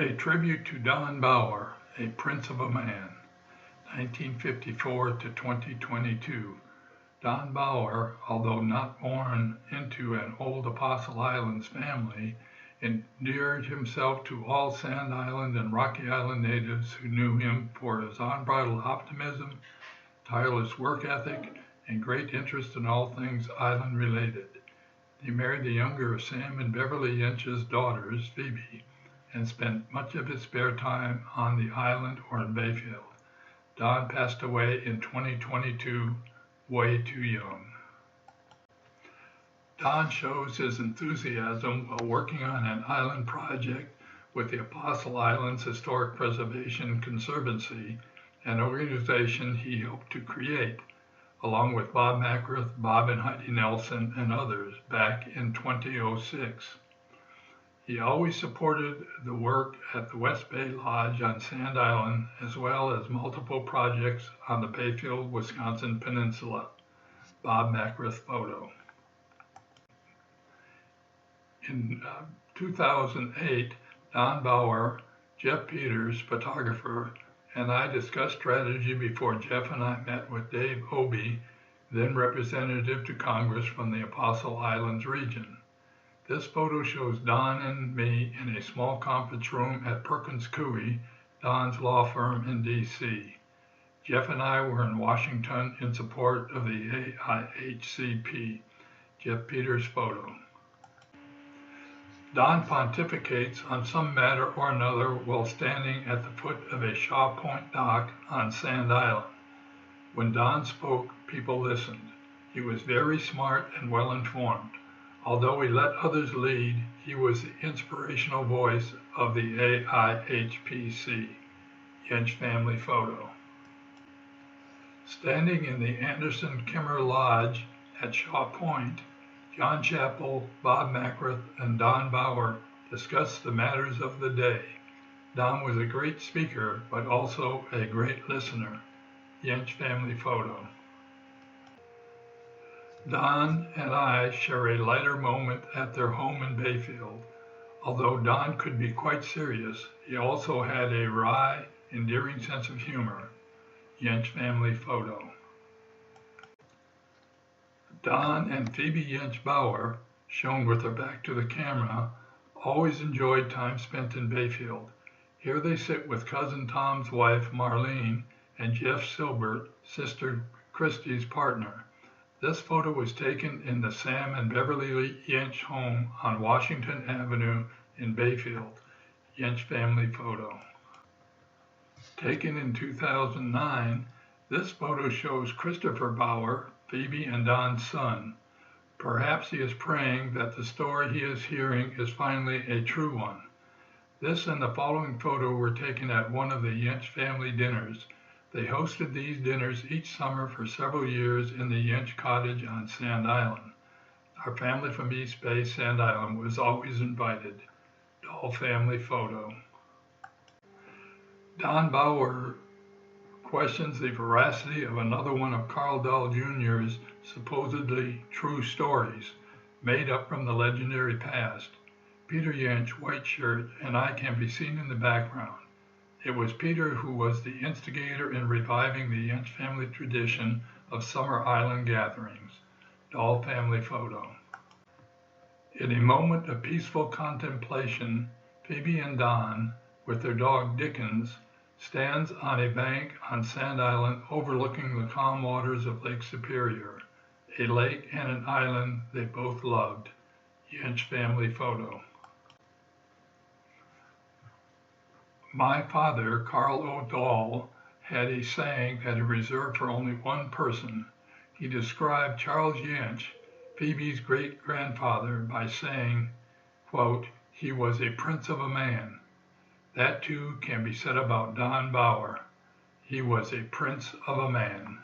A tribute to Don Baur, a prince of a man, 1954 to 2022. Don Baur, although not born into an old Apostle Islands family, endeared himself to all Sand Island and Rocky Island natives who knew him for his unbridled optimism, tireless work ethic, and great interest in all things island related. He married the younger of Sam and Beverly Yench's daughters, Phoebe, and spent much of his spare time on the island or in Bayfield. Don passed away in 2022, way too young. Don shows his enthusiasm while working on an island project with the Apostle Islands Historic Preservation Conservancy, an organization he helped to create, along with Bob Mackworth, Bob and Heidi Nelson, and others back in 2006. He always supported the work at the West Bay Lodge on Sand Island, as well as multiple projects on the Bayfield, Wisconsin Peninsula. Bob Mackworth photo. In 2008, Don Baur, Jeff Peters, photographer, and I discussed strategy before Jeff and I met with Dave Obey, then representative to Congress from the Apostle Islands region. This photo shows Don and me in a small conference room at Perkins Coie, Don's law firm in D.C. Jeff and I were in Washington in support of the AIHCP. Jeff Peters photo. Don pontificates on some matter or another while standing at the foot of a Shaw Point dock on Sand Island. When Don spoke, people listened. He was very smart and well informed. Although he let others lead, he was the inspirational voice of the AIHPC. Yench family photo. Standing in the Anderson Kimmer Lodge at Shaw Point, John Chappell, Bob Mackworth, and Don Baur discussed the matters of the day. Don was a great speaker, but also a great listener. Yench family photo. Don and I share a lighter moment at their home in Bayfield. Although Don could be quite serious, he also had a wry, endearing sense of humor. Yench family photo. Don and Phoebe Yench Baur, shown with their back to the camera, always enjoyed time spent in Bayfield. Here they sit with cousin Tom's wife, Marlene, and Jeff Silbert, sister Christy's partner. This photo was taken in the Sam and Beverly Yench home on Washington Avenue in Bayfield. Yench family photo. Taken in 2009, this photo shows Christopher Baur, Phoebe and Don's son. Perhaps he is praying that the story he is hearing is finally a true one. This and the following photo were taken at one of the Yench family dinners. They hosted these dinners each summer for several years in the Yench cottage on Sand Island. Our family from East Bay, Sand Island, was always invited. Dahl family photo. Don Baur questions the veracity of another one of Carl Dahl Jr.'s supposedly true stories, made up from the legendary past. Peter Yench, white shirt, and I can be seen in the background. It was Peter who was the instigator in reviving the Yench family tradition of summer island gatherings. Dahl family photo. In a moment of peaceful contemplation, Phoebe and Don, with their dog Dickens, stands on a bank on Sand Island overlooking the calm waters of Lake Superior, a lake and an island they both loved. Yench family photo. My father, Carl O. Dahl, had a saying that he reserved for only one person. He described Charles Yench, Phoebe's great-grandfather, by saying, quote, "He was a prince of a man." That too can be said about Don Baur. He was a prince of a man.